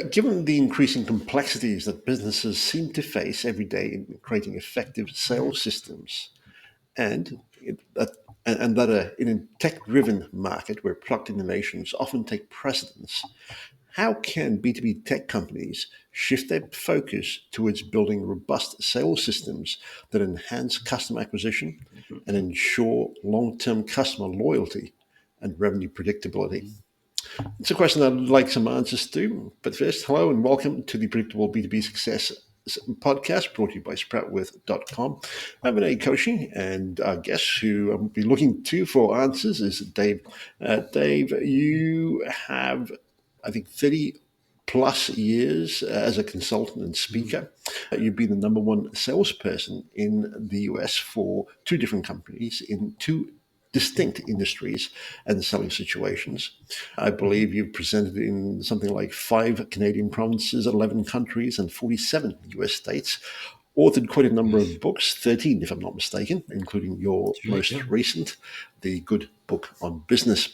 Given the increasing complexities that businesses seem to face every day in creating effective sales systems, and it- that and that in a tech-driven market where product innovations often take precedence, how can B2B tech companies shift their focus towards building robust sales systems that enhance customer acquisition and ensure long-term customer loyalty and revenue predictability? It's a question I'd like some answers to. But first, hello and welcome to the Predictable B2B Success podcast brought to you by sproutwith.com. I'm Vinay Koshy, and our guest who I'll be looking to for answers is Dave. Dave, you have, I think, 30 plus years as a consultant and speaker. You've been the number one salesperson in the US for two different companies in two distinct industries and selling situations. I believe you've presented in something like 5 Canadian provinces, 11 countries, and 47 US states. Authored quite a number of books, 13 if I'm not mistaken, including your That's right. most Yeah. recent, The Good Book on Business.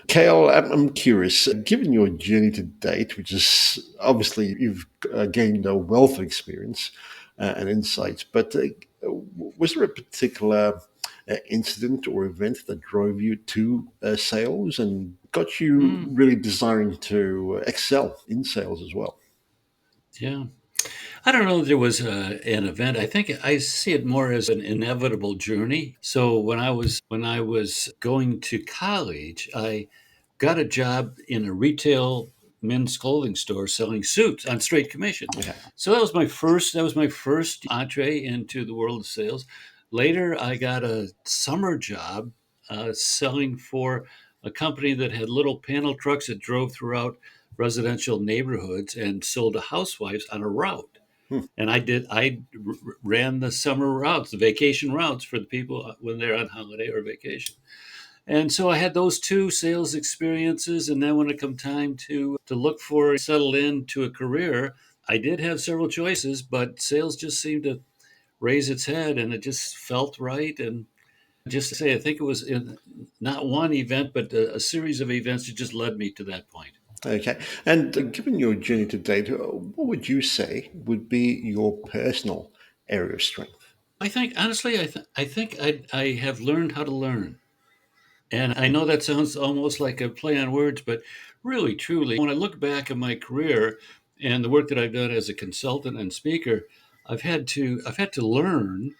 Kahle, I'm curious, given your journey to date, which is obviously you've gained a wealth of experience and insights, but was there a particular incident or event that drove you to sales and got you Mm, really desiring to excel in sales as well? yeah. I don't know that there was an event. I think I see it more as an inevitable journey. So when I was going to college, I got a job in a retail men's clothing store selling suits on straight commission. Okay. So that was my first entree into the world of sales. Later, I got a summer job selling for a company that had little panel trucks that drove throughout residential neighborhoods and sold to housewives on a route. Hmm. And I ran the summer routes, the vacation routes for the people when they're on holiday or vacation. And so I had those two sales experiences. And then when it come time to look for settle into a career, I did have several choices, but sales just seemed to raise its head and it just felt right. And just to say, I think it was in not one event, but a series of events that just led me to that point. Okay. And given your journey to date, what would you say would be your personal area of strength? I think honestly, I think I have learned how to learn. And I know that sounds almost like a play on words, but really, truly, when I look back at my career and the work that I've done as a consultant and speaker, I've had to learn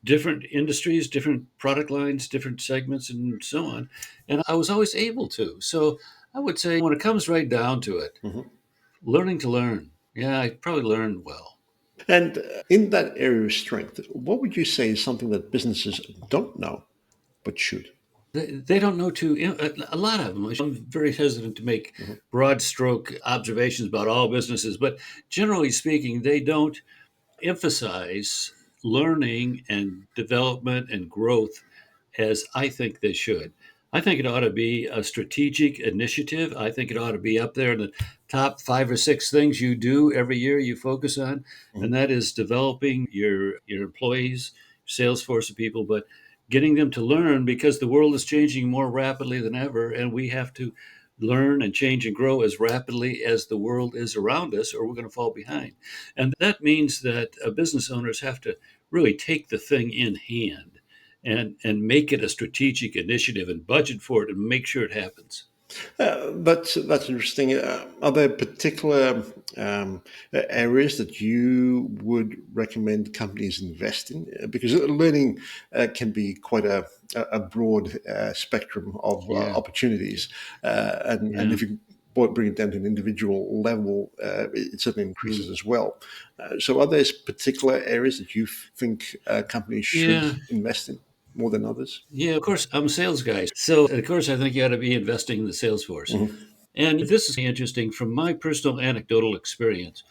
different industries, different product lines, different segments, and so on. And I was always able to. So I would say when it comes right down to it, Mhm. learning to learn. Yeah, I probably learned well. And in that area of strength, what would you say is something that businesses don't know but should? They don't know a lot of them. I'm very hesitant to make Mhm. broad stroke observations about all businesses, but generally speaking, they don't emphasize learning and development and growth as I think they should. I think it ought to be a strategic initiative. I think it ought to be up there in the top 5 or 6 things you do every year you focus on, and Mhm. that is developing your employees, sales force of people, but getting them to learn because the world is changing more rapidly than ever, and we have to learn and change and grow as rapidly as the world is around us, or we're going to fall behind. And that means that business owners have to really take the thing in hand and make it a strategic initiative and budget for it and make sure it happens. That's interesting. Are there particular areas that you would recommend companies invest in? Because learning can be quite a broad spectrum of Yeah, opportunities, and yeah. if you bring it down to an individual level, it certainly Mm. increases as well. So, are there particular areas that you think companies should Yeah, invest in more than others? yeah. Of course, I'm a sales guy, so of course I think you ought to be investing in the sales force. Mhm. And this is interesting from my personal anecdotal experience.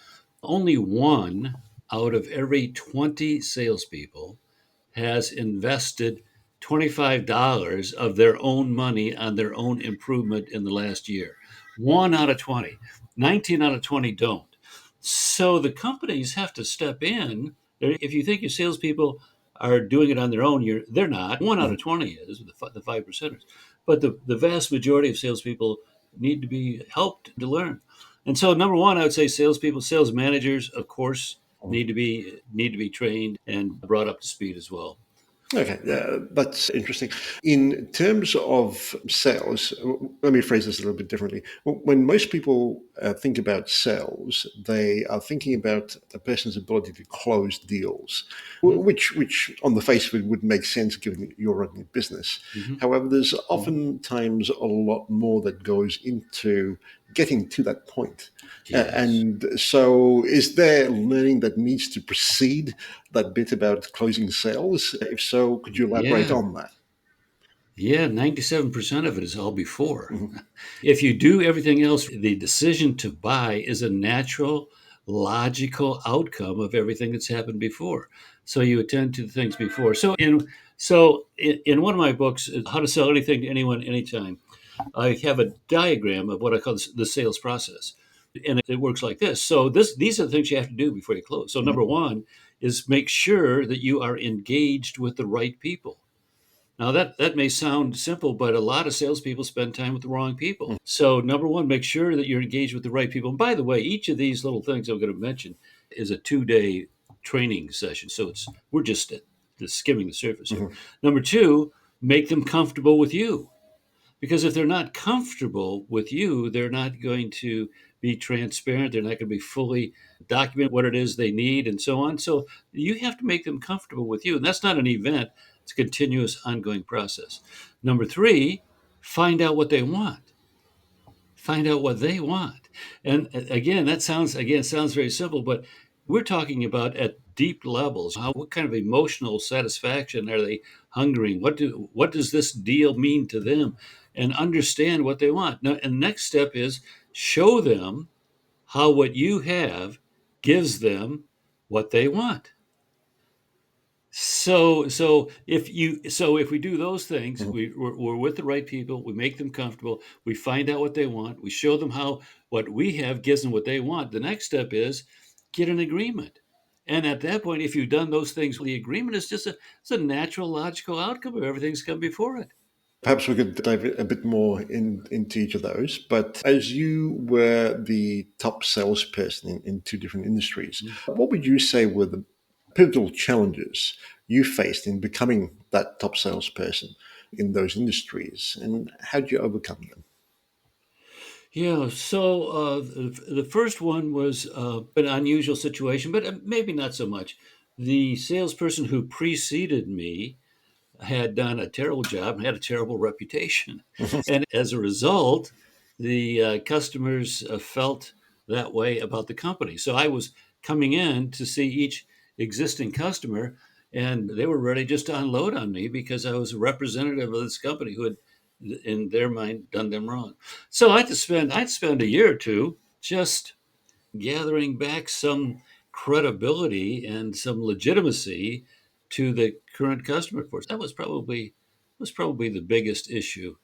Only one out of every 20 salespeople has invested $25 of their own money on their own improvement in the last year. One out of 20. 19 out of 20 don't. So the companies have to step in. If you think your salespeople are doing it on their own, they're not. One out of Mhm. 20 is the 5%ers. But the vast majority of salespeople need to be helped to learn. And so, number one, I would say salespeople, sales managers, of course, need to be trained and brought up to speed as well. Okay, that's interesting. In terms of sales, let me phrase this a little bit differently. When most people think about sales, they are thinking about a person's ability to close deals, Hmm. which on the face of it would make sense given that you're running a business. Hmm. However, there's Hmm. oftentimes a lot more that goes into getting to that point. Yes. And so, is there learning that needs to precede that bit about closing sales? If so, could you elaborate Yeah. on that? Yeah. 97% of it is all before. Mhm. If you do everything else, the decision to buy is a natural, logical outcome of everything that's happened before. So you attend to the things before. So in one of my books, How to Sell Anything to Anyone Anytime, I have a diagram of what I call the sales process. And it works like this. So these are the things you have to do before you close. So Mhm. number one is make sure that you are engaged with the right people. Now that may sound simple, but a lot of salespeople spend time with the wrong people. So number one, make sure that you're engaged with the right people. And by the way, each of these little things I'm going to mention is a 2-day training session. So we're just skimming the surface here. Mhm. Number two, make them comfortable with you. Because if they're not comfortable with you, they're not going to be transparent. They're not going to be fully document what it is they need and so on. So you have to make them comfortable with you. And that's not an event, it's a continuous, ongoing process. Number three, find out what they want. Find out what they want. And again, sounds very simple, but we're talking about at deep levels. What kind of emotional satisfaction are they hungering? What does this deal mean to them? And understand what they want. Now, and next step is show them how what you have gives them what they want. So if we do those things, Mhm. we're with the right people. We make them comfortable. We find out what they want. We show them how what we have gives them what they want. The next step is get an agreement. And at that point, if you've done those things, the agreement is just it's a natural, logical outcome of everything's come before it. Perhaps we could dive a bit more into each of those. But as you were the top salesperson in two different industries, Mm. what would you say were the pivotal challenges you faced in becoming that top salesperson in those industries, and how did you overcome them? Yeah. So the first one was an unusual situation, but maybe not so much. The salesperson who preceded me had done a terrible job and had a terrible reputation. And as a result, the customers felt that way about the company. So I was coming in to see each existing customer, and they were ready just to unload on me because I was a representative of this company who had, in their mind, done them wrong. So I'd spend a year or two just gathering back some credibility and some legitimacy to the current customer force. That was probably the biggest issue.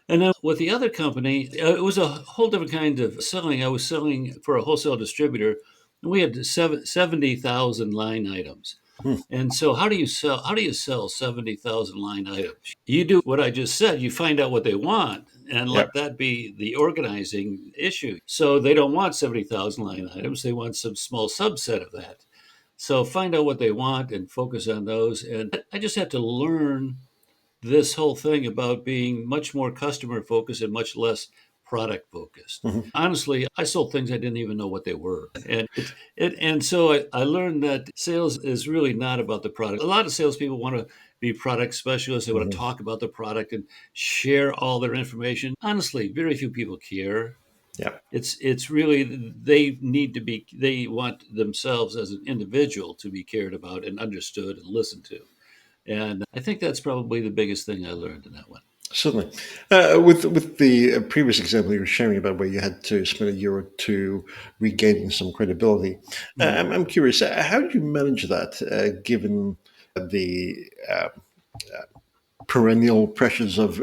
And then with the other company, it was a whole different kind of selling. I was selling for a wholesale distributor, and we had 70,000 line items. Hmm. And so, how do you sell 70,000 line items? You do what I just said. You find out what they want and Yeah. let that be the organizing issue. So they don't want 70,000 line items. They want some small subset of that. So find out what they want and focus on those. And I just had to learn this whole thing about being much more customer focused and much less product focused. Mhm. Honestly, I sold things I didn't even know what they were. And so I learned that sales is really not about the product. A lot of salespeople want to be product specialists. They want to Mhm. talk about the product and share all their information. Honestly, very few people care. Yeah. It's really they want themselves as an individual to be cared about and understood and listened to. And I think that's probably the biggest thing I learned in that one. Certainly. With the previous example you were sharing about where you had to spend a year or two regaining some credibility, Mhm. I'm curious, how do you manage that given the perennial pressures of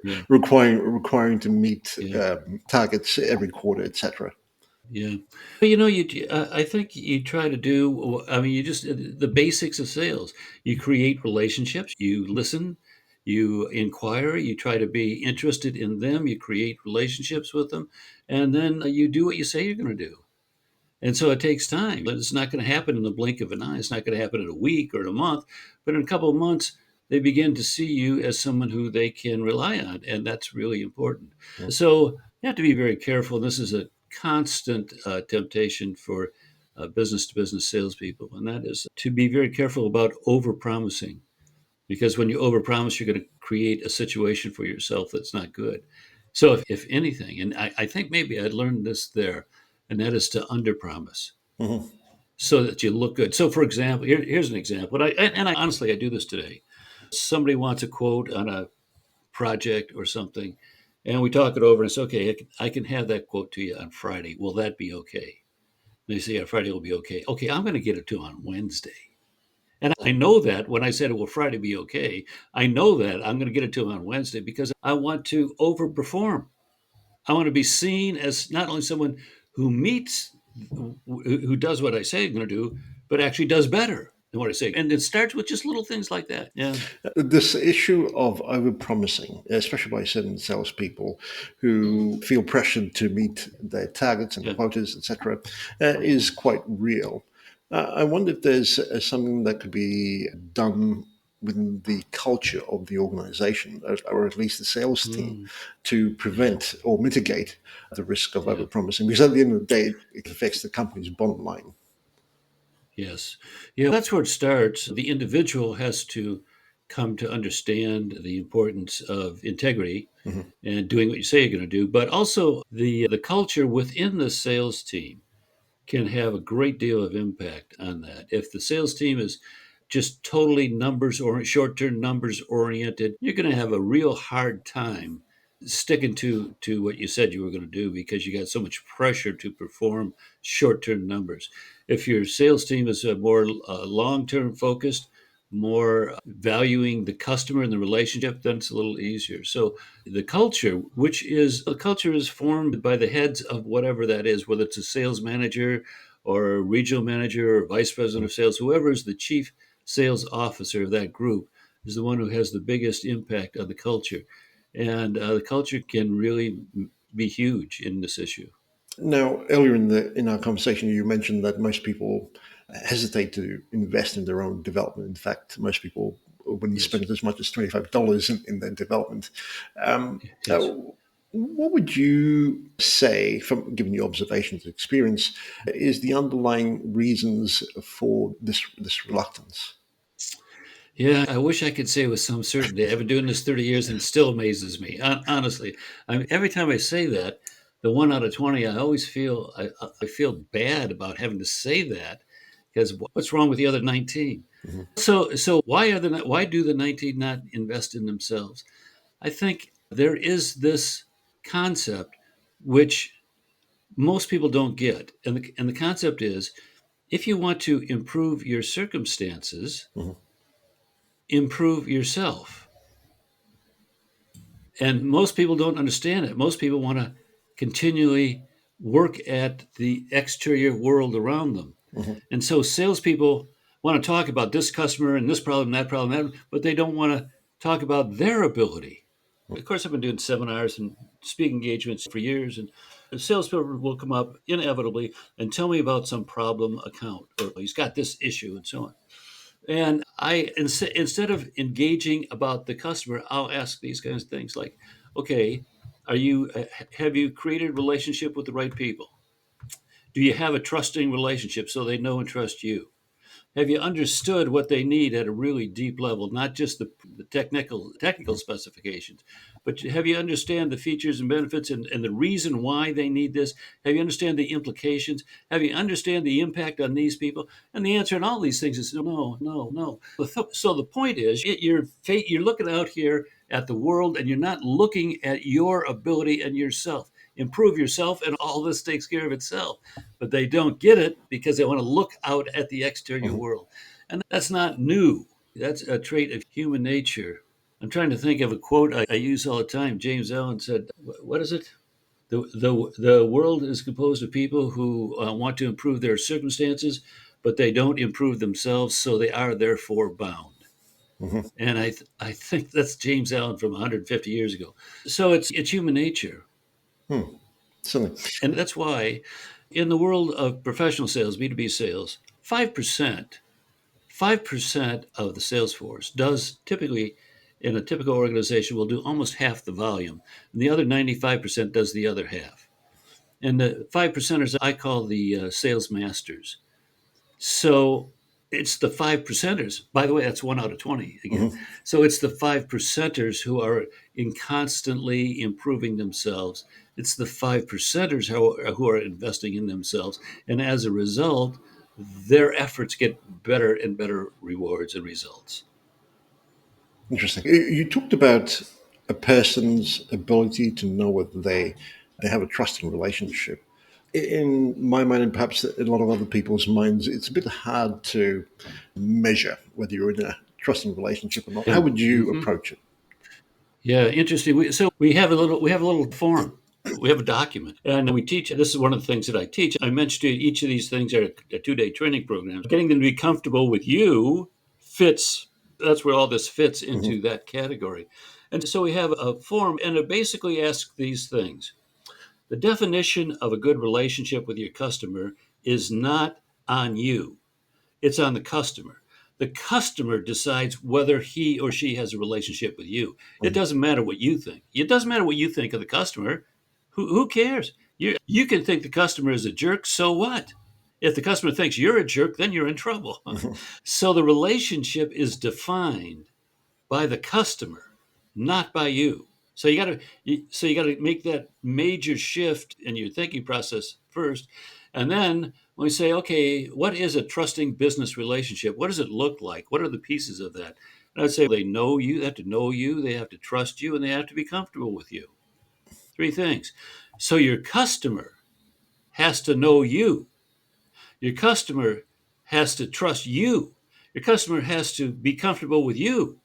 Yeah, requiring to meet yeah, targets every quarter, etc.? yeah. I think you try to do. I mean, you just the basics of sales. You create relationships. You listen. You inquire, you try to be interested in them, you create relationships with them, and then you do what you say you're going to do. And so it takes time. It's not going to happen in the blink of an eye. It's not going to happen in a week or in a month, but in a couple of months, they begin to see you as someone who they can rely on. And that's really important. So you have to be very careful. This is a constant temptation for business to business salespeople. And that is to be very careful about over promising. Because when you overpromise, you're going to create a situation for yourself that's not good. So, if anything, and I think maybe I learned this there, and that is to underpromise Mhm. so that you look good. So, for example, here's an example. And I honestly, I do this today. Somebody wants a quote on a project or something, and we talk it over, and it's okay. I can have that quote to you on Friday. Will that be okay? They say, yeah, Friday will be okay. Okay, I'm going to get it to you on Wednesday. And I know that when I said, will Friday be okay? I know that I'm going to get it to him on Wednesday because I want to overperform. I want to be seen as not only someone who meets, who does what I say I'm going to do, but actually does better than what I say. And it starts with just little things like that. Yeah. This issue of overpromising, especially by certain salespeople who feel pressured to meet their targets and Yeah. quotas, etc., is quite real. I wonder if there's something that could be done within the culture of the organization, or at least the sales team, Mm, to yeah. prevent or mitigate the risk of Yeah. overpromising. Because at the end of the day, it affects the company's bottom line. Yes. Yeah. That's where it starts. The individual has to come to understand the importance of integrity Mhm. and doing what you say you're going to do, but also the culture within the sales team can have a great deal of impact on that. If the sales team is just totally numbers or short-term numbers oriented, you're going to have a real hard time sticking to what you said you were going to do because you got so much pressure to perform short-term numbers. If your sales team is more long-term focused, more valuing the customer and the relationship, then it's a little easier. So the culture, which is the culture is formed by the heads of whatever that is, whether it's a sales manager or a regional manager or vice president of sales, whoever is the chief sales officer of that group is the one who has the biggest impact on the culture. And the culture can really be huge in this issue. Now, earlier in our conversation, you mentioned that most people hesitate to invest in their own development. In fact, most people wouldn't Yes, spend as much as $25 in their development. Um, uh, yes. what would you say, from given your observations and experience, is the underlying reasons for this reluctance? Yeah, I wish I could say with some certainty. I've been doing this 30 years and it still amazes me. Honestly, every time I say that, the 1 out of 20, I always feel I feel bad about having to say that because what's wrong with the other 19? Mhm. So why do the 19 not invest in themselves? I think there is this concept which most people don't get, and the concept is if you want to improve your circumstances, Mhm. improve yourself. And most people don't understand it. Most people want to continually work at the exterior world around them. Mhm. And so salespeople want to talk about this customer and this problem, that, but they don't want to talk about their ability. Of course, I've been doing seminars and speaking engagements for years, and the salespeople will come up inevitably and tell me about some problem account, or he's got this issue, and so on. And instead of engaging about the customer, I'll ask these kinds of things like, okay, have you created a relationship with the right people? Do you have a trusting relationship so they know and trust you? Have you understood what they need at a really deep level, not just the technical specifications, but have you understand the features and benefits and the reason why they need this? Have you understand the implications? Have you understand the impact on these people? And the answer in all these things is no, no, no. So the point is, you're looking out here at the world, and you're not looking at your ability and yourself. Improve yourself, and all this takes care of itself. But they don't get it because they want to look out at the exterior Mhm. world. And that's not new. That's a trait of human nature. I'm trying to think of a quote I use all the time. James Allen said, "What is it? The world is composed of people who want to improve their circumstances, but they don't improve themselves, so they are therefore bound." Hmm. And I think that's James Allen from 150 years ago. So it's human nature. Hmm. Certainly. And that's why in the world of professional sales, B2B sales, 5% of the sales force does typically, in a typical organization, will do almost half the volume. And the other 95% does the other half. And the 5 percenters I call the sales masters. So it's the 5 percenters. By the way, that's 1 out of 20 again. Hmm. So it's the 5 percenters who are in constantly improving themselves. It's the 5 percenters who are investing in themselves. And as a result, their efforts get better and better rewards and results. Interesting. You talked about a person's ability to know whether they have a trusting relationship. In my mind, and perhaps in a lot of other people's minds, it's a bit hard to measure whether you're in a trusting relationship or not. How Yeah. would you Hmm. approach it? Yeah, interesting. So we have a little form. We have a document, and we teach. This is one of the things that I teach. I mentioned to you, each of these things are a 2-day training program. Getting them to be comfortable with you fits. That's where all this fits Hmm. into that category. And so we have a form, and it basically asks these things. The definition of a good relationship with your customer is not on you. It's on the customer. The customer decides whether he or she has a relationship with you. It doesn't matter what you think. It doesn't matter what you think of the customer. Who cares? You can think the customer is a jerk, so what? If the customer thinks you're a jerk, then you're in trouble. Hmm. So the relationship is defined by the customer, not by you. So you got to make that major shift in your thinking process first, and then when we say, okay, what is a trusting business relationship? What does it look like? What are the pieces of that? And I'd say they know you, they have to know you, they have to trust you, and they have to be comfortable with you. Three things. So your customer has to know you. Your customer has to trust you. Your customer has to be comfortable with you.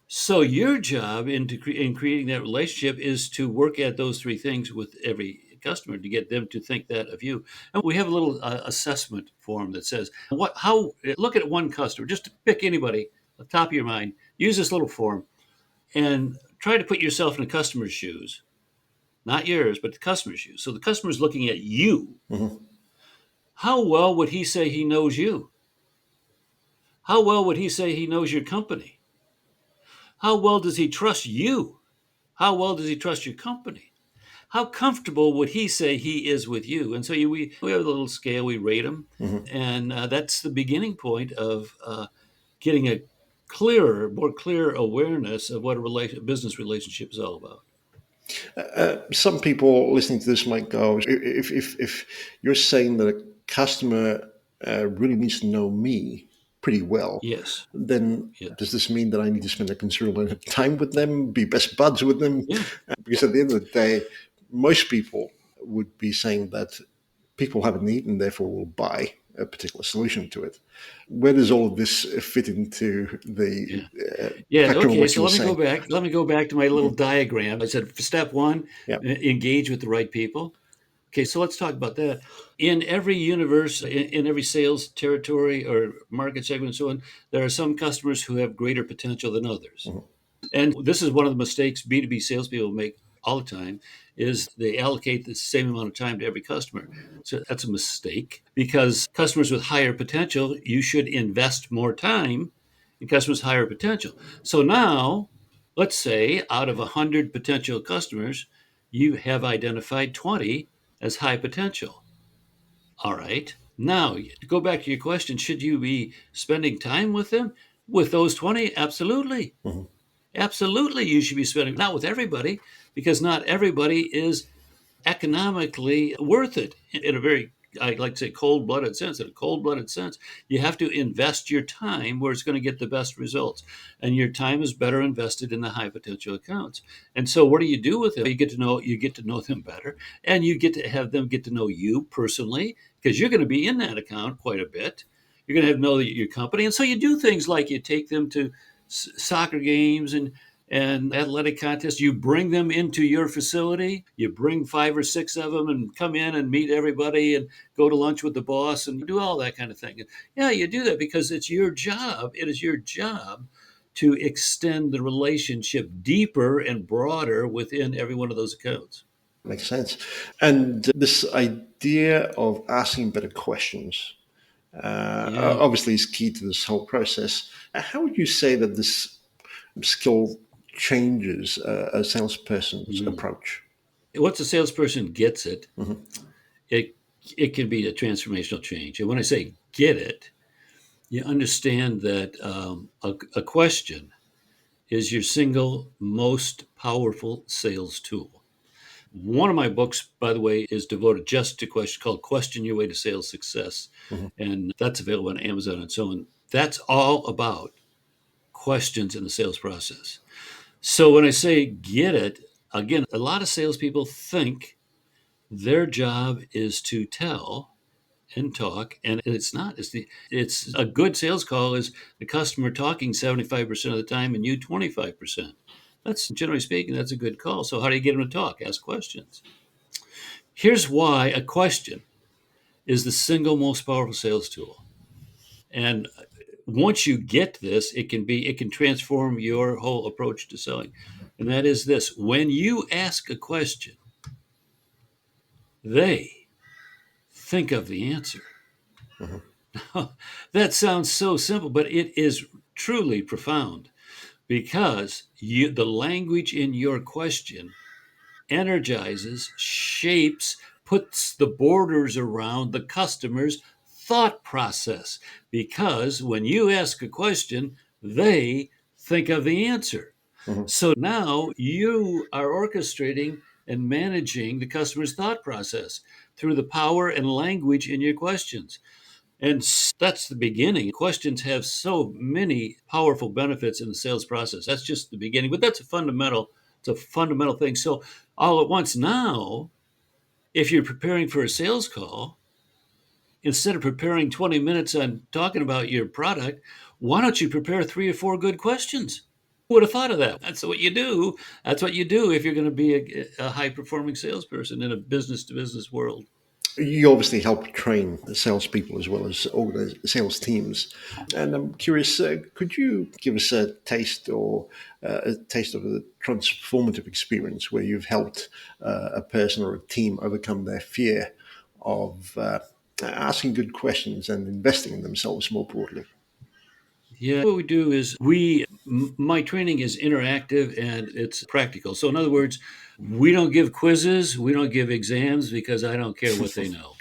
So your job in creating that relationship is to work at those three things with every customer to get them to think that of you. And we have a little assessment form that says how look at one customer, just to pick anybody at the top of your mind. Use this little form and try to put yourself in the customer's shoes, not yours, but the customer's shoes. So the customer's looking at you. Hmm. How well would he say he knows you? How well would he say he knows your company? How well does he trust you? How well does he trust your company? How comfortable would he say he is with you? And so we have a little scale, we rate them. Hmm. And that's the beginning point of getting a more clear awareness of what a business relationship is all about. Some people listening to this might go, if you're saying that a customer really needs to know me pretty well, Yes. then does Yes. this mean that I need to spend a considerable amount of time with them, be best buds with them? Yeah. Because at the end of the day, most people would be saying that people have a need and therefore will buy a particular solution to it. Where does all of this fit into the Yeah. Yeah. spectrum of Okay. what you So were let me go saying? back. Let me go back to my little diagram. I said step one, Yeah. engage with the right people. Okay, so let's talk about that. In every universe, in every sales territory or market segment and so on, there are some customers who have greater potential than others. Mhm. And this is one of the mistakes B2B salespeople make all the time is they allocate the same amount of time to every customer. So that's a mistake because customers with higher potential, you should invest more time in customers with higher potential. So now, let's say out of 100 potential customers, you have identified 20 as high potential. All right. Now, to go back to your question, should you be spending time with them? With those 20? Absolutely. Mhm. Absolutely, you should be spending, not with everybody, because not everybody is economically worth it in a very, I like to say, cold blooded sense. In a cold blooded sense, you have to invest your time where it's going to get the best results. And your time is better invested in the high potential accounts. And so what do you do with them? You get to know them better, and you get to have them get to know you personally, because you're going to be in that account quite a bit. You're going to have to know your company. And so you do things like you take them to soccer games and and athletic contests. You bring them into your facility. You bring 5 or 6 of them and come in and meet everybody and go to lunch with the boss and do all that kind of thing. Yeah, you do that because it's your job. It is your job to extend the relationship deeper and broader within every one of those accounts. Makes sense. And this idea of asking better questions Yeah. obviously is key to this whole process. How would you say that this skill changes a salesperson's Mm. approach? Once a salesperson gets it, Hmm. it it can be a transformational change. And when I say get it, you understand that a question is your single most powerful sales tool. One of my books, by the way, is devoted just to questions called Question Your Way to Sales Success. Hmm. And that's available on Amazon and so on. That's all about questions in the sales process. So when I say get it, again, a lot of salespeople think their job is to tell and talk, and it's not. It's a good sales call is the customer talking 75% of the time and you 25%. That's generally speaking, that's a good call. So how do you get them to talk? Ask questions. Here's why a question is the single most powerful sales tool. And once you get this, it can transform your whole approach to selling. And that is this: when you ask a question, they think of the answer. Hmm. That sounds so simple, but it is truly profound because the language in your question energizes, shapes, puts the borders around the customer's thought process. Because when you ask a question, they think of the answer. Hmm. So now you are orchestrating and managing the customer's thought process through the power and language in your questions. And that's the beginning. Questions have so many powerful benefits in the sales process. That's just the beginning, but that's a fundamental. It's a fundamental thing. So all at once now, if you're preparing for a sales call, instead of preparing 20 minutes on talking about your product, why don't you prepare 3 or 4 good questions? Who would have thought of that? That's what you do. That's what you do if you're going to be a high performing salesperson in a business to business world. You obviously help train the salespeople as well as sales teams. And I'm curious, could you give us a taste of a transformative experience where you've helped a person or a team overcome their fear of asking good questions and investing in themselves more broadly? Yeah, what we do is my training is interactive and it's practical. So, in other words, we don't give quizzes, we don't give exams because I don't care what they know.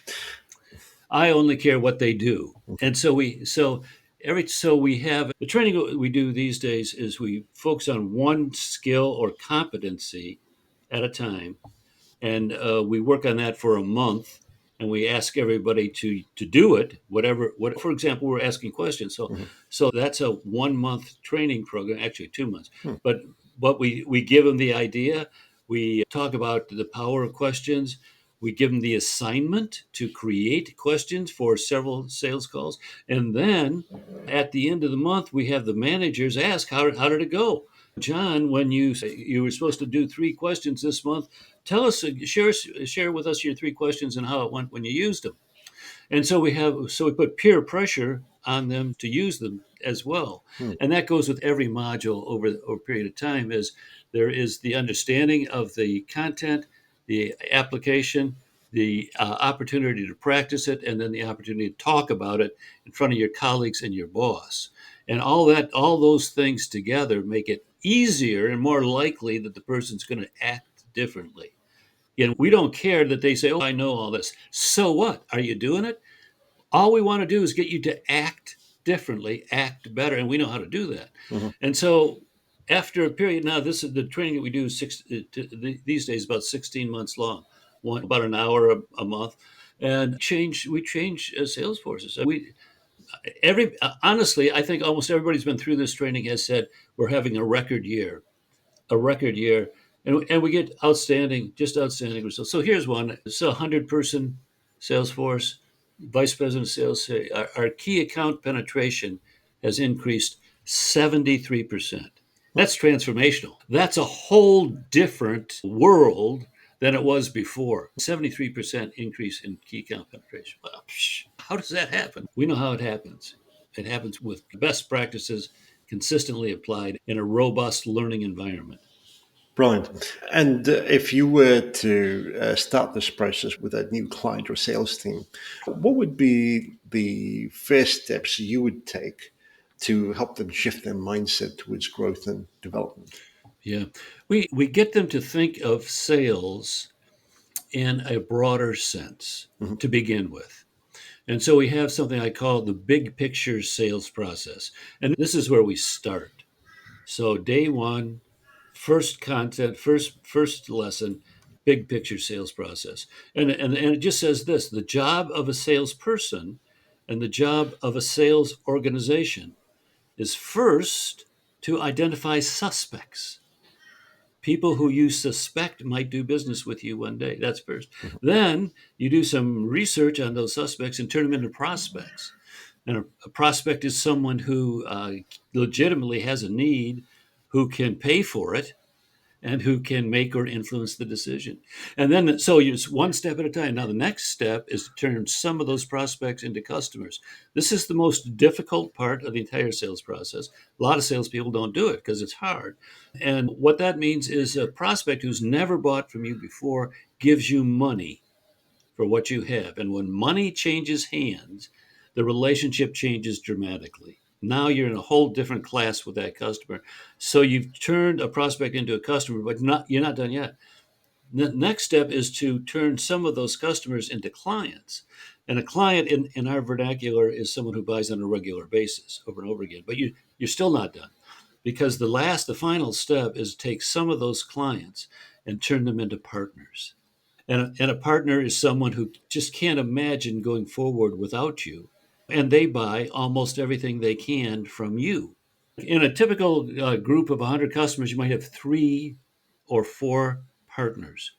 I only care what they do. And so we have the training we do these days is we focus on one skill or competency at a time, and we work on that for a month, and we ask everybody to do it, whatever. What, for example, we're asking questions, Mhm. so that's a 1 month training program, actually 2 months. Hmm. But we give them the idea. We talk about the power of questions. We give them the assignment to create questions for several sales calls, and then at the end of the month, we have the managers ask, how did it go? John, when you were supposed to do 3 questions this month, tell us, share with us your 3 questions and how it went when you used them. And so we put peer pressure on them to use them as well. Hmm. And that goes with every module over a period of time is there is the understanding of the content, the application, the opportunity to practice it, and then the opportunity to talk about it in front of your colleagues and your boss. And all those things together make it easier and more likely that the person's going to act differently. And we don't care that they say, "Oh, I know all this." So what? Are you doing it? All we want to do is get you to act differently, act better, and we know how to do that. Mhm. And so, after a period, now this is the training that we do these days about 16 months long, about an hour a month, and we change sales forces. We every honestly, I think almost everybody's been through this training has said we're having a record year, and we get outstanding results. So here's one: it's 100-person sales force, vice president of sales. Say our key account penetration has increased 73%. That's transformational. That's a whole different world than it was before. 73% increase in key account penetration. Well, how does that happen? We know how it happens. It happens with best practices consistently applied in a robust learning environment. Brilliant. And if you were to start this process with a new client or sales team, what would be the first steps you would take to help them shift their mindset towards growth and development? Yeah. We get them to think of sales in a broader sense Mhm. to begin with. And so we have something I call the big picture sales process. And this is where we start. So day one, first content, first lesson, big picture sales process. And it just says this: the job of a salesperson and the job of a sales organization is first to identify suspects, people who you suspect might do business with you one day. That's first. Then you do some research on those suspects and turn them into prospects. And a prospect is someone who legitimately has a need, who can pay for it, and who can make or influence the decision. And then, so it's one step at a time. Now, the next step is to turn some of those prospects into customers. This is the most difficult part of the entire sales process. A lot of salespeople don't do it because it's hard. And what that means is a prospect who's never bought from you before gives you money for what you have. And when money changes hands, the relationship changes dramatically. Now you're in a whole different class with that customer. So you've turned a prospect into a customer, but you're not done yet. The next step is to turn some of those customers into clients. And a client in our vernacular is someone who buys on a regular basis over and over again. But you're still not done, because the final step is to take some of those clients and turn them into partners. And a partner is someone who just can't imagine going forward without you. And they buy almost everything they can from you. In a typical group of 100 customers, you might have 3 or 4 partners.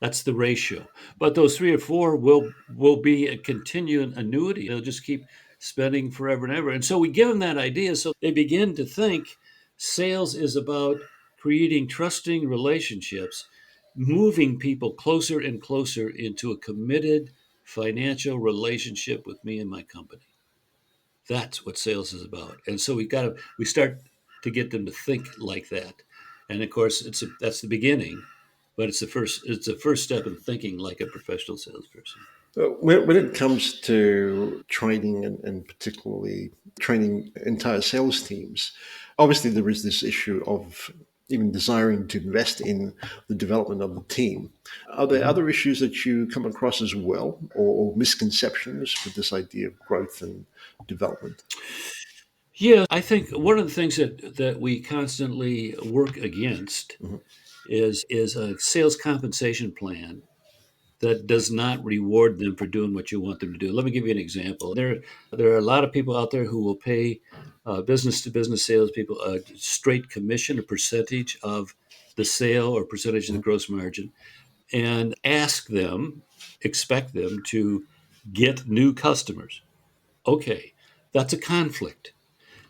That's the ratio. But those 3 or 4 will be a continuing annuity. They'll just keep spending forever and ever. And so we give them that idea. So they begin to think sales is about creating trusting relationships, moving people closer and closer into a committed financial relationship with me and my company. That's what sales is about. And so we start to get them to think like that. And of course, that's the beginning, but it's the first step in thinking like a professional salesperson. When it comes to training and particularly training entire sales teams, obviously there is this issue of even desiring to invest in the development of the team. Are there Mhm. other issues that you come across as well, or misconceptions with this idea of growth and development? Yeah, I think one of the things that we constantly work against Mhm. is a sales compensation plan that does not reward them for doing what you want them to do. Let me give you an example. There are a lot of people out there who will pay business to business salespeople a straight commission, a percentage of the sale or percentage of the gross margin, and expect them to get new customers. Okay, that's a conflict,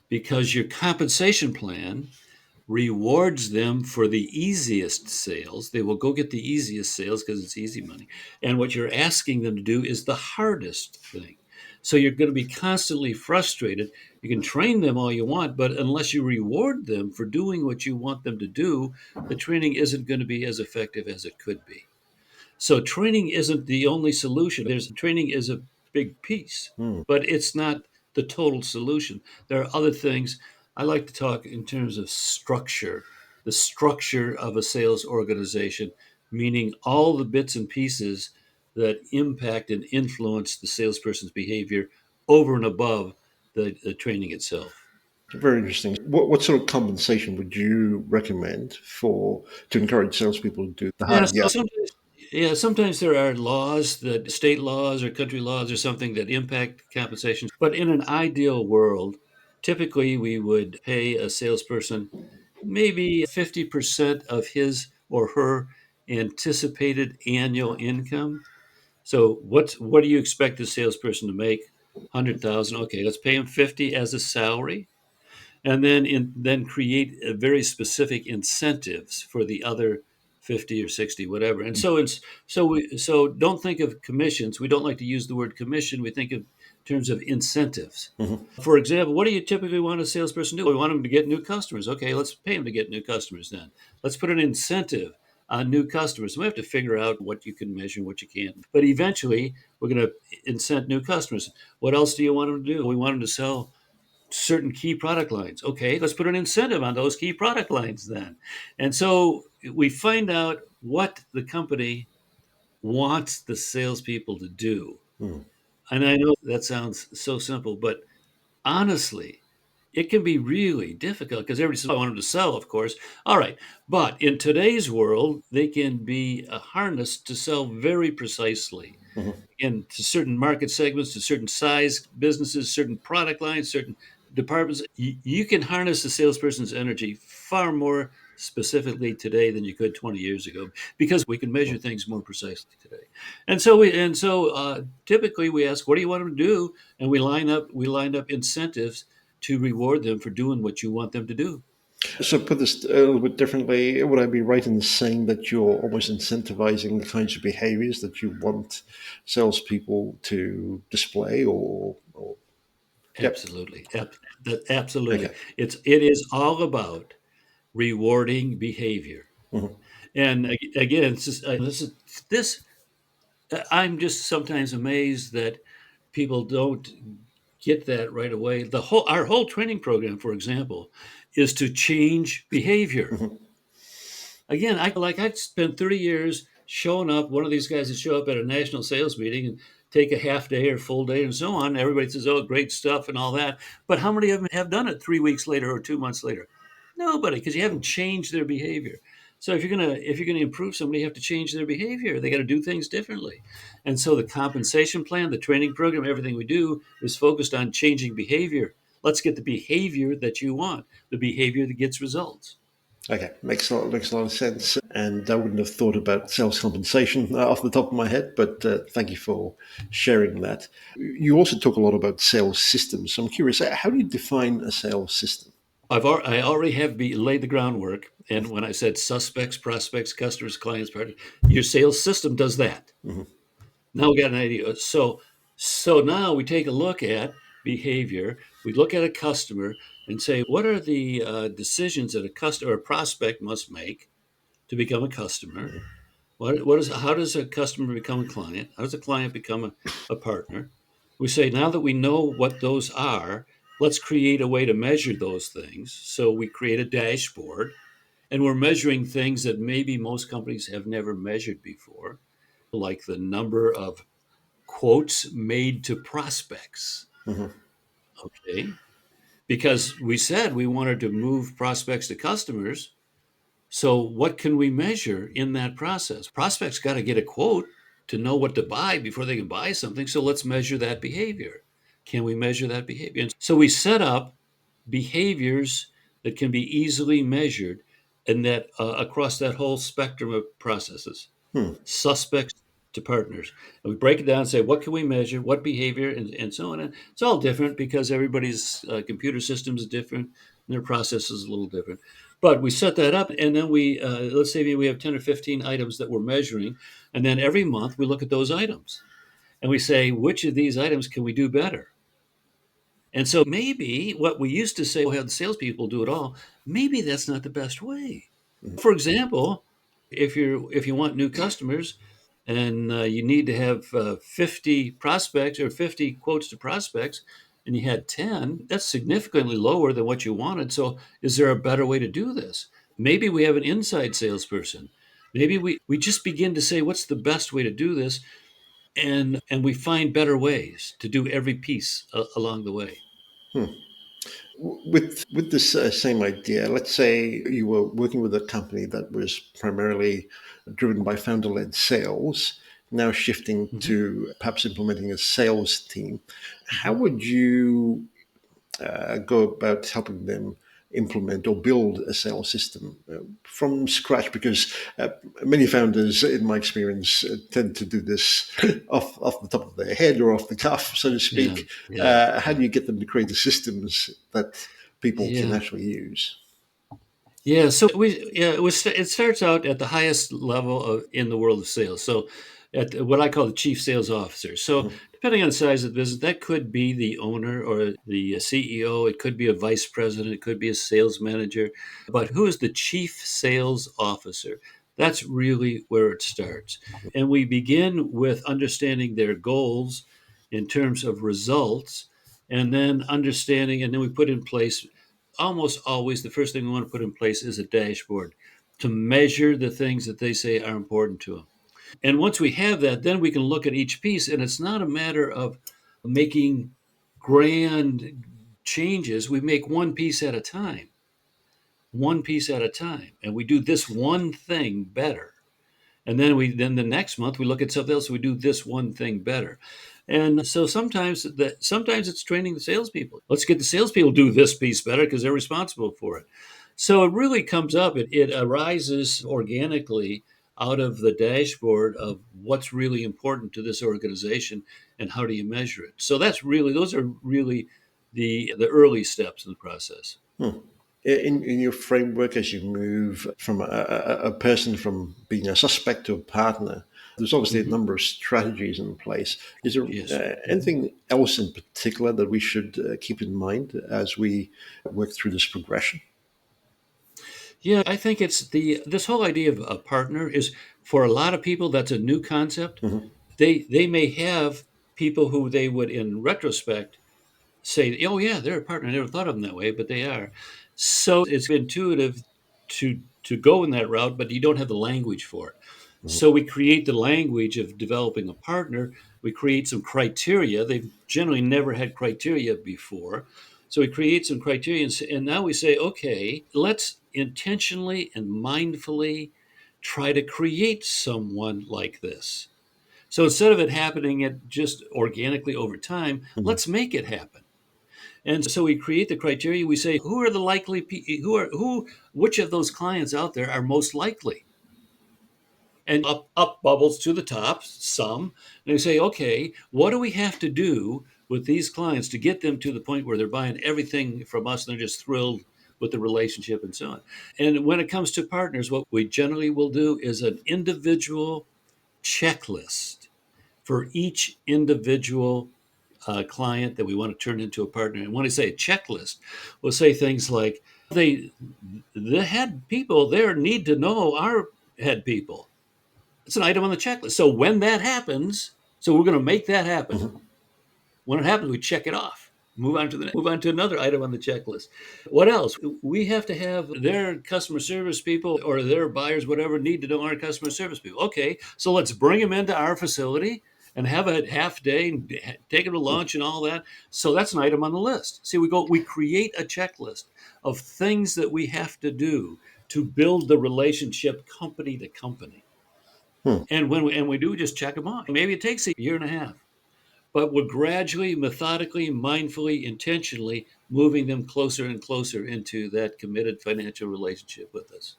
because your compensation plan rewards them for the easiest sales. They will go get the easiest sales because it's easy money. And what you're asking them to do is the hardest thing. So you're going to be constantly frustrated. You can train them all you want, but unless you reward them for doing what you want them to do, the training isn't going to be as effective as it could be. So training isn't the only solution. There's training is a big piece, Hmm. but it's not the total solution. There are other things. I like to talk in terms of structure, the structure of a sales organization, meaning all the bits and pieces that impact and influence the salesperson's behavior over and above the training itself. Very interesting. What sort of compensation would you recommend for to encourage salespeople to do the Yeah, hard so yards? sometimes there are laws, that state laws or country laws or something, that impact compensation. But in an ideal world, typically we would pay a salesperson maybe 50% of his or her anticipated annual income. So what do you expect a salesperson to make? 100,000. Okay, let's pay him 50 as a salary. and then create a very specific incentives for the other 50 or 60, whatever. And so don't think of commissions. We don't like to use the word commission. We think of terms of incentives. Mhm. For example, what do you typically want a salesperson to do? We want them to get new customers. Okay, let's pay them to get new customers then. Let's put an incentive on new customers. We have to figure out what you can measure and what you can't. But eventually, we're going to incent new customers. What else do you want them to do? We want them to sell certain key product lines. Okay, let's put an incentive on those key product lines then. And so we find out what the company wants the salespeople to do. Mhm. And I know that sounds so simple, but honestly, it can be really difficult because everybody says, "Oh, I want them to sell, of course." All right. But in today's world, they can be harnessed to sell very precisely Mhm. into certain market segments, to certain size businesses, certain product lines, certain departments. You can harness a salesperson's energy far more specifically today than you could 20 years ago because we can measure things more precisely today. And so typically we ask, what do you want them to do? And we lined up incentives to reward them for doing what you want them to do. So, put this a little bit differently, would I be right in saying that you're almost incentivizing the kinds of behaviors that you want salespeople to display? Or yep, Absolutely. Absolutely. okay. It is all about rewarding behavior. Mhm. And again, it's just, this. I'm just sometimes amazed that people don't get that right away. Our whole training program, for example, is to change behavior. Mhm. Again, I spent 30 years showing up, one of these guys that show up at a national sales meeting and take a half day or full day and so on. Everybody says, "Oh, great stuff," and all that. But how many of them have done it 3 weeks later or 2 months later? Nobody, because you haven't changed their behavior. So if you're gonna improve somebody, you have to change their behavior. They got to do things differently. And so the compensation plan, the training program, everything we do is focused on changing behavior. Let's get the behavior that you want, the behavior that gets results. Okay, makes a lot of sense. And I wouldn't have thought about sales compensation off the top of my head, but thank you for sharing that. You also talk a lot about sales systems. So I'm curious, how do you define a sales system? I already have laid the groundwork. And when I said suspects, prospects, customers, clients, partners, your sales system does that. Mhm. Now we got an idea. So now we take a look at behavior. We look at a customer and say, what are the decisions that a customer or prospect must make to become a customer? How does a customer become a client? How does a client become a partner? We say, now that we know what those are, let's create a way to measure those things. So we create a dashboard and we're measuring things that maybe most companies have never measured before, like the number of quotes made to prospects. Mhm. Okay. Because we said we wanted to move prospects to customers. So, what can we measure in that process? Prospects got to get a quote to know what to buy before they can buy something. So, let's measure that behavior. Can we measure that behavior? And so, we set up behaviors that can be easily measured and that across that whole spectrum of processes, Hmm. suspects to partners. And we break it down and say, what can we measure, what behavior, and so on. And it's all different because everybody's computer system is different and their process is a little different. But we set that up, and then let's say we have 10 or 15 items that we're measuring. And then every month we look at those items and we say, which of these items can we do better? And so maybe what we used to say, we'll have the salespeople do it all. Maybe that's not the best way. For example, if you want new customers and you need to have 50 prospects or 50 quotes to prospects and you had 10, that's significantly lower than what you wanted. So is there a better way to do this? Maybe we have an inside salesperson. Maybe we just begin to say, what's the best way to do this? And we find better ways to do every piece along the way. Hmm. With this same idea, let's say you were working with a company that was primarily driven by founder-led sales, now shifting Mhm. to perhaps implementing a sales team. How would you go about helping them implement or build a sales system from scratch? Because many founders, in my experience, tend to do this off the top of their head or off the cuff, so to Yeah, speak. yeah, How yeah. do you get them to create the systems that people can Yeah. actually use. Yeah, so it starts out at the highest level of in the world of sales. So what I call the chief sales officer. So Mhm. depending on the size of the business, that could be the owner or the CEO, it could be a vice president, it could be a sales manager. But who is the chief sales officer? That's really where it starts. And we begin with understanding their goals in terms of results, and then understanding, and then we put in place almost always the first thing we want to put in place is a dashboard to measure the things that they say are important to them. And once we have that, then we can look at each piece. And it's not a matter of making grand changes. We make one piece at a time, one piece at a time. And we do this one thing better. And then the next month we look at something else. We do this one thing better. And so sometimes it's training the salespeople. Let's get the salespeople to do this piece better because they're responsible for it. So it really comes up. It arises organically out of the dashboard of what's really important to this organization and how do you measure it. So those are really the early steps in the process. Hmm. In your framework, as you move from a person from being a suspect to a partner, there's obviously a Hmm. number of strategies in place. Is there Yes. Mhm. anything else in particular that we should keep in mind as we work through this progression? Yeah, I think it's this whole idea of a partner is for a lot of people that's a new concept. Hmm. They may have people who they would in retrospect say, "Oh yeah, they're a partner. I never thought of them that way, but they are." So it's intuitive to go in that route, but you don't have the language for it. So we create the language of developing a partner. We create some criteria. They've generally never had criteria before. So we create some criteria, and now we say, okay, let's intentionally and mindfully try to create someone like this. So instead of it happening at just organically over time, Hmm. let's make it happen. And so we create the criteria. We say, who are the likely, which of those clients out there are most likely? And up bubbles to the top, some. And we say, okay, what do we have to do with these clients to get them to the point where they're buying everything from us and they're just thrilled with the relationship and so on. And when it comes to partners, what we generally will do is an individual checklist for each individual client that we want to turn into a partner. And when I say a checklist, we'll say things like the head people there need to know our head people. It's an item on the checklist. So when that happens, so we're going to make that happen. Hmm. When it happens, we check it off. Move on to another item on the checklist. What else? We have to have their customer service people or their buyers, whatever, need to know our customer service people. Okay, so let's bring them into our facility and have a half day and take them to lunch and all that. So that's an item on the list. See, we create a checklist of things that we have to do to build the relationship company to company. Hmm. And we do just check them off. Maybe it takes a year and a half, but we're gradually, methodically, mindfully, intentionally moving them closer and closer into that committed financial relationship with us.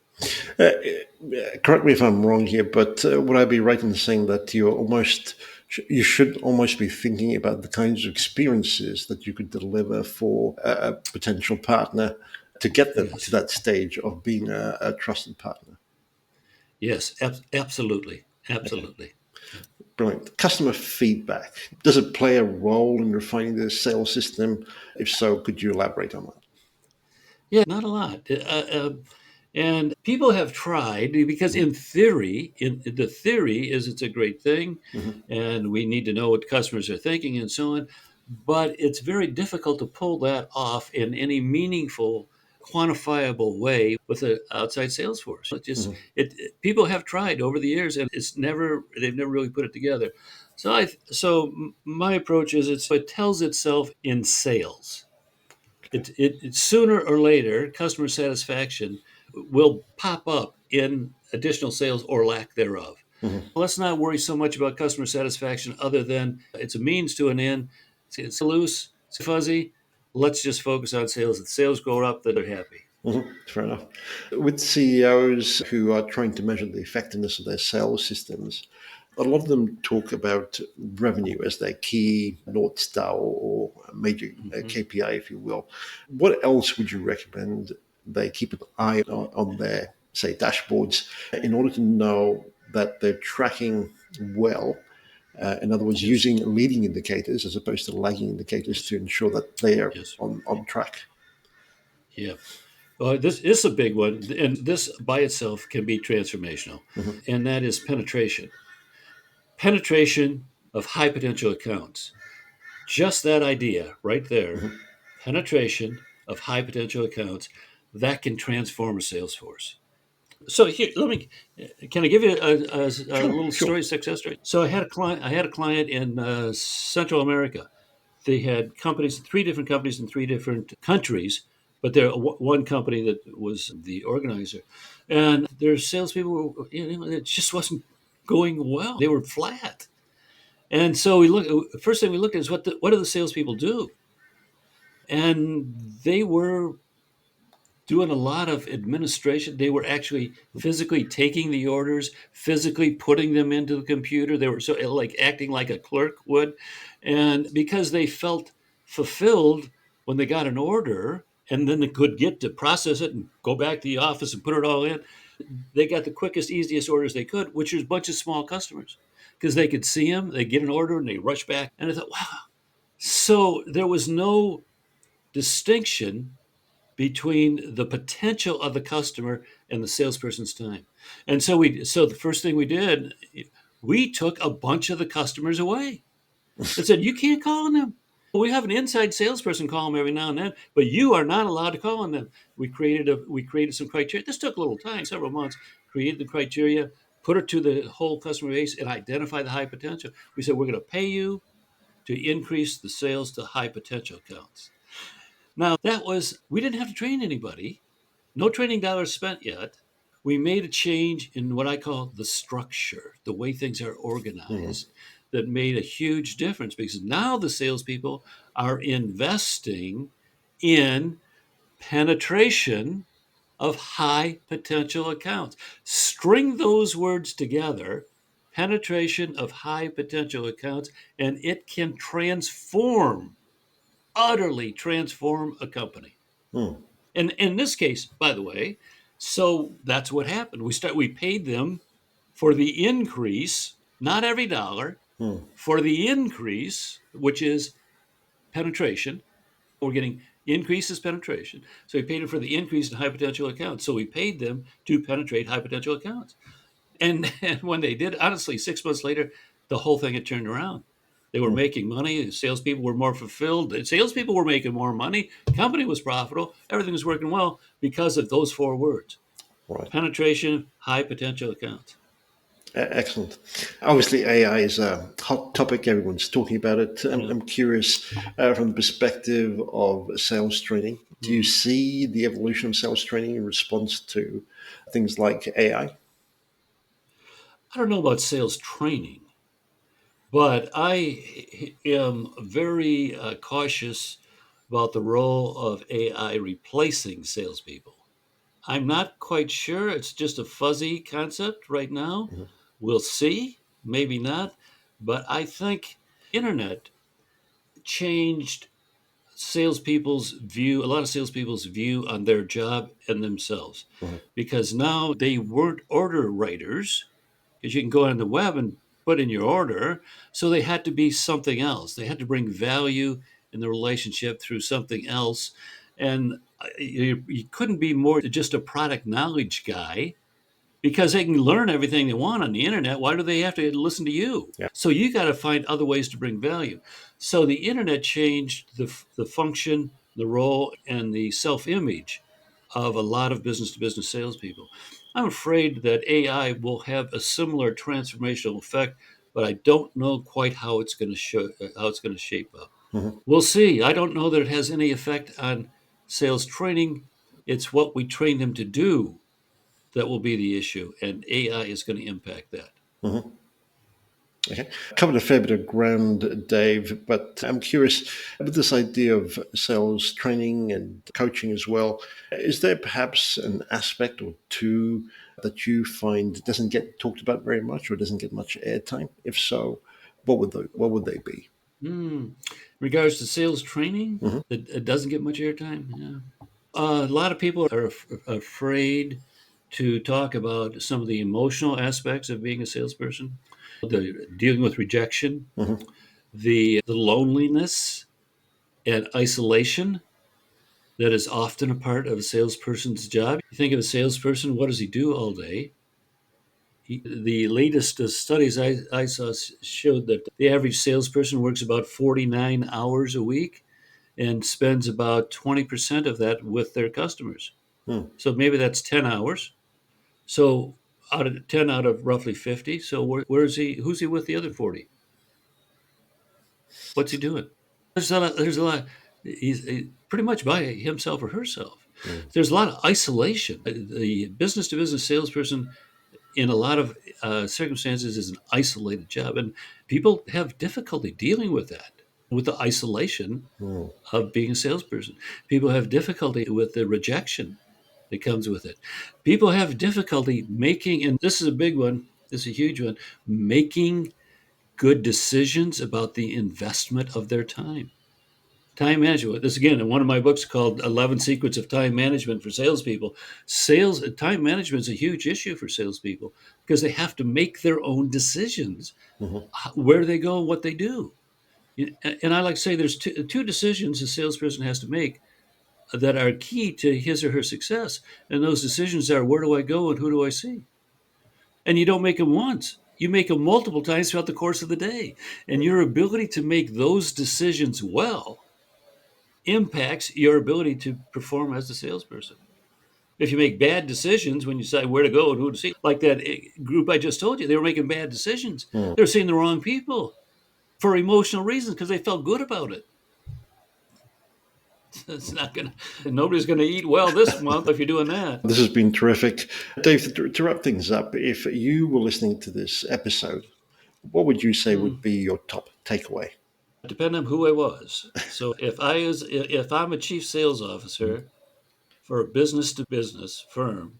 Correct me if I'm wrong here, but would I be right in saying that you should almost be thinking about the kinds of experiences that you could deliver for a potential partner to get them to Yes, that stage of being a trusted partner? yes, absolutely, Okay, absolutely. brilliant. Customer feedback, does it play a role in refining the sales system? If so, could you elaborate on that? Yeah, not a lot. And people have tried because Mhm. in the theory is it's a great thing, Mhm. and we need to know what customers are thinking and so on. But it's very difficult to pull that off in any meaningful, quantifiable way with an outside sales force. Mhm. People have tried over the years, and they've never really put it together. My approach is it tells itself in sales. It sooner or later, customer satisfaction will pop up in additional sales or lack thereof. Mhm. Let's not worry so much about customer satisfaction other than it's a means to an end. It's loose, it's fuzzy. Let's just focus on sales. If sales go up, then they're happy. Fair enough. With CEOs who are trying to measure the effectiveness of their sales systems, a lot of them talk about revenue as their key North Star or or a major Hmm. KPI, if you will. What else would you recommend they keep an eye on their, say, dashboards in order to know that they're tracking well? In other words, Yes, using leading indicators as opposed to lagging indicators yes, to ensure that they are yes, on track. yeah. This is a big one, and this by itself can be transformational, Hmm. and that is penetration. Penetration of high potential accounts. Just that idea right there, Hmm. penetration of high potential accounts, that can transform a sales force. So here, can I give you a Sure, little sure. story, success story? So I had a client in Central America. They had companies, three different companies in three different countries, but they're one company that was the organizer, and their salespeople were, it just wasn't going well. They were flat, and so we look. First thing we looked at is what do the salespeople do, and they were doing a lot of administration. They were actually physically taking the orders, physically putting them into the computer. They were so like acting like a clerk would. And because they felt fulfilled when they got an order and then they could get to process it and go back to the office and put it all in, they got the quickest, easiest orders they could, which was a bunch of small customers because they could see them, they get an order and they rush back. And I thought, wow. So there was no distinction between the potential of the customer and the salesperson's time. And so the first thing we did, we took a bunch of the customers away and said, you can't call on them. We have an inside salesperson call them every now and then, but you are not allowed to call on them. We created some criteria. This took a little time, several months, created the criteria, put it to the whole customer base and identify the high potential. We said, we're going to pay you to increase the sales to high potential accounts. Now, we didn't have to train anybody. No training dollars spent yet. We made a change in what I call the structure, the way things are Hmm. organized, that made a huge difference because now the salespeople are investing in penetration of high potential accounts. String those words together, penetration of high potential accounts, and it can utterly transform a company. Hmm. And in this case, by the way, so that's what happened. We paid them for the increase, not every dollar, Hmm. for the increase, which is penetration. We're getting increases penetration. So we paid them for the increase in high potential accounts. So we paid them to penetrate high potential accounts. And when they did, honestly, 6 months later, the whole thing had turned around. They were Hmm. making money. The salespeople were more fulfilled. The salespeople were making more money. The company was profitable. Everything was working well because of those four words: Right. penetration, high potential accounts. Excellent. Obviously, AI is a hot topic. Everyone's talking about it. I'm, Yeah. I'm curious, from the perspective of sales training, do you Mm. see the evolution of sales training in response to things like AI? I don't know about sales training, but I am very cautious about the role of AI replacing salespeople. I'm not quite sure. It's just a fuzzy concept right now. Hmm. We'll see. Maybe not. But I think internet changed a lot of salespeople's view on their job and themselves. Hmm. Because now they weren't order writers, because you can go on the web and put in your order. So they had to be something else. They had to bring value in the relationship through something else. And you couldn't be more just a product knowledge guy because they can learn everything they want on the internet. Why do they have to listen to you? Yeah. So you got to find other ways to bring value. So the internet changed the function, the role, and the self image of a lot of business to business salespeople. I'm afraid that AI will have a similar transformational effect, but I don't know quite how it's going to how it's going to shape up. Hmm. We'll see. I don't know that it has any effect on sales training. It's what we train them to do that will be the issue, and AI is going to impact that. Hmm. Okay. Covered a fair bit of ground, Dave, but I'm curious with this idea of sales training and coaching as well. Is there perhaps an aspect or two that you find doesn't get talked about very much or doesn't get much airtime? If so, what would they be? In regards to sales training, Hmm. it doesn't get much airtime. Yeah. A lot of people are afraid to talk about some of the emotional aspects of being a salesperson, the dealing with rejection, Hmm. the loneliness and isolation that is often a part of a salesperson's job. You think of a salesperson, what does he do all day? The latest studies I saw showed that the average salesperson works about 49 hours a week and spends about 20% of that with their customers. Hmm. So maybe that's 10 hours. So out of 10 out of roughly 50. So where is he? Who's he with the other 40? What's he doing? There's a lot. He's pretty much by himself or herself. Hmm. There's a lot of isolation. The business to business salesperson in a lot of circumstances is an isolated job, and people have difficulty dealing with that, with the isolation Hmm. of being a salesperson. People have difficulty with the rejection that comes with it. People have difficulty making, and this is a big one, this is a huge one, making good decisions about the investment of their time. Time management. This again in one of my books called 11 Secrets of Time Management for Salespeople. Time management is a huge issue for salespeople because they have to make their own decisions, Hmm. where they go, what they do. And I like to say there's two decisions a salesperson has to make that are key to his or her success. And those decisions are, where do I go and who do I see? And you don't make them once. You make them multiple times throughout the course of the day. And your ability to make those decisions well impacts your ability to perform as a salesperson. If you make bad decisions when you decide where to go and who to see, like that group I just told you, they were making bad decisions. Hmm. They were seeing the wrong people for emotional reasons because they felt good about it. It's not gonna. Nobody's gonna eat well this month if you're doing that. This has been terrific. Dave, to wrap things up, if you were listening to this episode, what would you say would Hmm. be your top takeaway? Depending on who I was. So if I'm a chief sales officer for a business to business firm,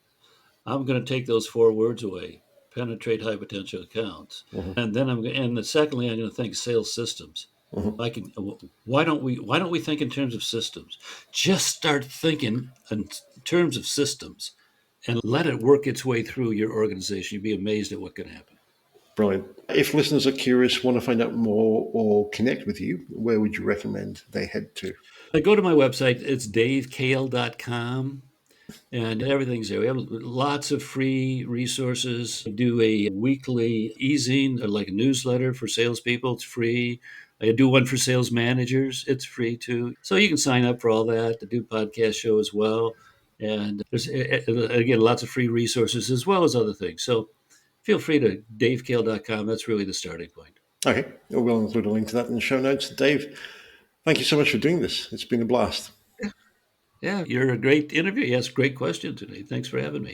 I'm going to take those four words away: penetrate high potential accounts, Hmm. and then secondly, I'm going to think sales systems. Hmm. I can. Why don't we think in terms of systems? Just start thinking in terms of systems, and let it work its way through your organization. You'd be amazed at what can happen. Brilliant. If listeners are curious, want to find out more, or connect with you, where would you recommend they head to? Go to my website. It's davekahle.com. And everything's there. We have lots of free resources. I do a weekly e-zine, like a newsletter for salespeople. It's free. I do one for sales managers. It's free too. So you can sign up for all that. I do a podcast show as well. And there's, again, lots of free resources as well as other things. So feel free to davekahle.com. That's really the starting point. Okay, we'll include a link to that in the show notes. Dave, thank you so much for doing this. It's been a blast. Yeah, you're a great interview. You asked great questions today. Thanks for having me.